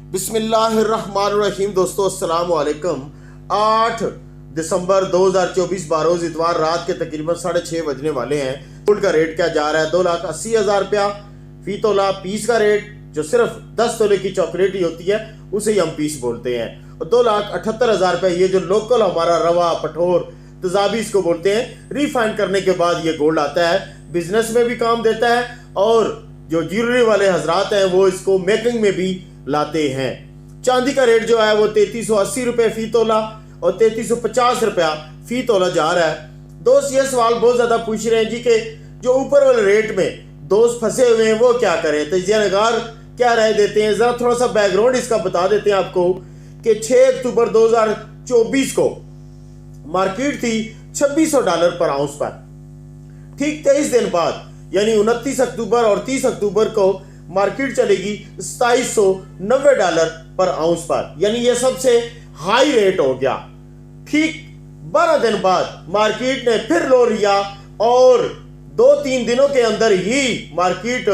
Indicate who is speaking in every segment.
Speaker 1: बिस्मिल्लाहिर्रहमानिर्रहीम। दोस्तों अस्सलाम वालेकुम। 8 दिसंबर 2024 बारोज इतवार रात के तकरीबन 6:30 बजने वाले हैं। गोल्ड का रेट क्या जा रहा है? 2,80,000 रुपया फी तोला पीस का रेट, जो सिर्फ 10 तोले की चॉकलेट ही होती है उसे ही हम पीस बोलते हैं। और 2,78,000 रुपया ये जो लोकल हमारा रवा पठोर तजाबी इसको बोलते हैं। रिफाइन करने के बाद ये गोल्ड आता है, बिजनेस में भी काम देता है और जो ज्वेलरी वाले हजरात हैं वो इसको मेकिंग में भी लाते हैं। चांदी का रेट जो है वो 3,380 रुपए फी तोला और 3,350 रुपया फी तोला जा रहा है। दोस्त ये सवाल बहुत ज्यादा पूछ रहे हैं जी कि जो ऊपर वाले रेट में दोस्त फंसे हुए हैं वो क्या करें, तजिया नगार क्या राय देते हैं। जरा थोड़ा सा बैकग्राउंड इसका बता देते हैं आपको कि 6 अक्टूबर 2024 को मार्केट थी $2,600 पर आउंस पर। ठीक 23 दिन बाद यानी 29 अक्टूबर और 30 अक्टूबर को मार्केट चलेगी $2,790 पर आउंस पर, यानी ये सबसे हाई रेट हो गया। ठीक 12 दिन बाद मार्केट ने फिर लो लिया और 2-3 दिनों के अंदर ही मार्केट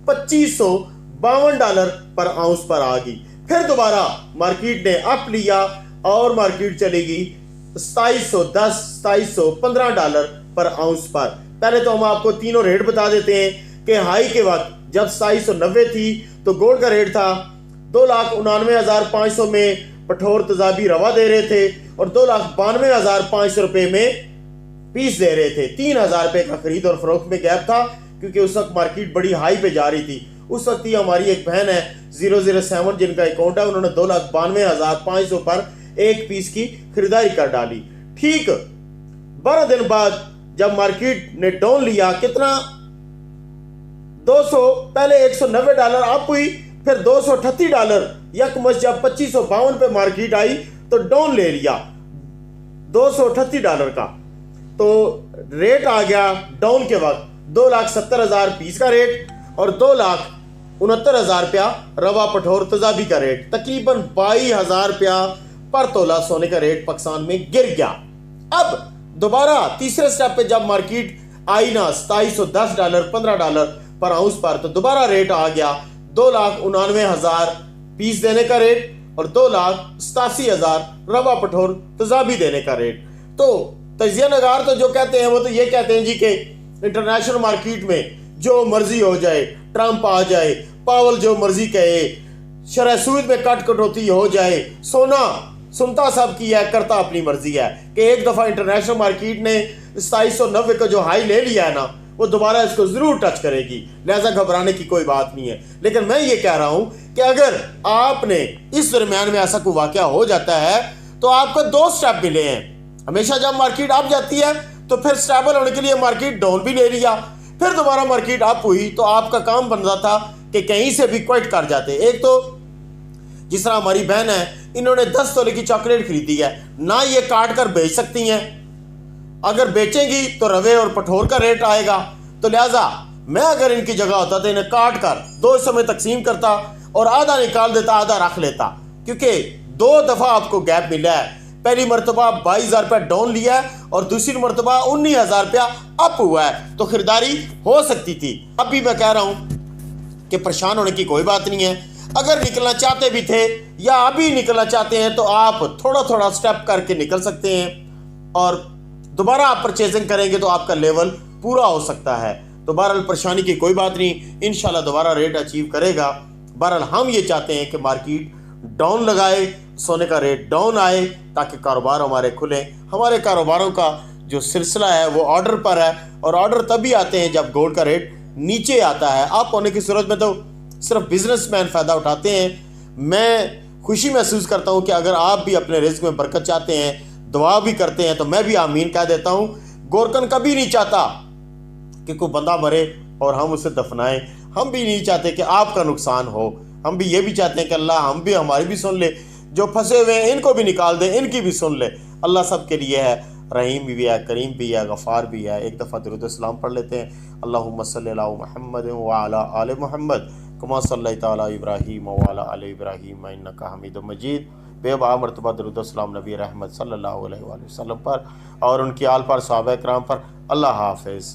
Speaker 1: $2,552 पर आउंस पर आ गई। फिर दोबारा मार्केट ने अप लिया और मार्केट चलेगी $2,710 $2,715 पर आउंस पर। पहले तो हम आपको तीनों रेट बता देते हैं कि हाई के वक्त जब 2,790 थी तो गोल्ड का रेट था 2,99,500 में पठोर तजाबी रवा दे रहे थे और 2,92,500 रुपए में पीस दे रहे थे। 3,000 रुपए का खरीद और फरोख्त में गैप था क्योंकि उस वक्त मार्केट बड़ी हाई पे जा रही थी। उस वक्त ही हमारी एक बहन है 007 जिनका अकाउंट है, उन्होंने 2,92,500 पर एक पीस की खरीदारी कर डाली। ठीक 12 दिन बाद जब मार्केट ने डाउन लिया, कितना 200 पहले $190 अप हुई, फिर $238 यकमस जब 2,552 पे मार्केट आई तो डाउन ले लिया $238 का, तो रेट आ गया डाउन के वक्त 2,70,000 पीस का रेट और 2,69,000 रुपया रवा पठोर तजाबी का रेट। तकरीबन 22,000 रुपया पर तोला सोने का रेट पाकिस्तान में गिर गया। अब दोबारा तीसरे स्टेप पे जब मार्केट आई ना $2,710 $15 पर आउंस पर, तो दोबारा रेट आ गया 2,99,000 पीस देने का रेट और 2,87,000 रवा पठोर तजाबी देने का रेट। तो तजिया नगार तो जो कहते हैं वो तो ये कहते हैं जी कि इंटरनेशनल मार्केट में जो मर्जी हो जाए, ट्रंप आ जाए, पावल जो मर्जी कहे, शरह सूद में कट कटौती हो जाए, सोना सुनता सब की है, करता अपनी मर्जी है कि एक दफा इंटरनेशनल मार्केट ने 2,790 का जो हाई ले लिया है ना, वो दोबारा इसको जरूर टच करेगी। लिहाजा घबराने की कोई बात नहीं है। लेकिन मैं ये कह रहा हूं कि अगर आपने इस दरमियान में ऐसा कोई वाकया हो जाता है तो आपको 2 स्टेप मिले हैं। हमेशा जब मार्केट अप जाती है तो फिर स्टेबल होने के लिए मार्केट डाउन भी ले लिया, फिर दोबारा मार्केट अप हुई तो आपका काम बन रहा था कि कहीं से भी क्विट कर जाते। एक तो जिस तरह हमारी बहन है, इन्होंने 10 तोले की चॉकलेट खरीदी है ना, ये काट कर बेच सकती हैं। अगर बेचेंगी तो रवे और पठोर का रेट आएगा, तो लिहाजा मैं अगर इनकी जगह होता तो इन्हें काट कर 2 हिस्सों में तकसीम करता और आधा निकाल देता, आधा रख लेता, क्योंकि 2 दफा आपको गैप मिला है। पहली मरतबा 22,000 रुपया डाउन लिया है और दूसरी मरतबा 19,000 रुपया अप हुआ है, तो खरीदारी हो सकती थी। अब भी मैं कह रहा हूं कि परेशान होने की कोई बात नहीं है। अगर निकलना चाहते भी थे या अभी निकलना चाहते हैं तो आप थोड़ा थोड़ा स्टेप करके निकल सकते हैं और दोबारा आप परचेजिंग करेंगे तो आपका लेवल पूरा हो सकता है। तो बहरहाल परेशानी की कोई बात नहीं, इंशाल्लाह दोबारा रेट अचीव करेगा। बहरहाल हम ये चाहते हैं कि मार्केट डाउन लगाए, सोने का रेट डाउन आए ताकि कारोबार हमारे खुले। हमारे कारोबारों का जो सिलसिला है वो ऑर्डर पर है और ऑर्डर तभी आते हैं जब गोल्ड का रेट नीचे आता है। आप होने की सूरत में तो सिर्फ बिजनेसमैन फ़ायदा उठाते हैं। मैं खुशी महसूस करता हूं कि अगर आप भी अपने रिस्क में बरकत चाहते हैं, दुआ भी करते हैं, तो मैं भी आमीन कह देता हूं। गोरकन कभी नहीं चाहता कि कोई बंदा मरे और हम उसे दफनाएं। हम भी नहीं चाहते कि आपका नुकसान हो। हम भी ये भी चाहते हैं कि अल्लाह हमारी भी सुन ले, जो फंसे हुए हैं इनको भी निकाल दे, इनकी भी सुन ले। अल्लाह सब के लिए है, रहीम भी है, करीम भी है, गफ़ार भी है। एक दफ़ा दुरूद सलाम पढ़ लेते हैं। अल्लाहुम्मा सल्ली अला मुहम्मद व अला आले मुहम्मद कमा सल्लैता अला इब्राहीम व अला आले इब्राहीम इन्नका हमीदुम मजीद। बेबा मरतबा दुरूद सलाम नबी रहमत सल्लल्लाहु अलैहि वसल्लम पर और उनकी आल पर, सहाबा किराम पर। अल्लाह हाफ़िज़।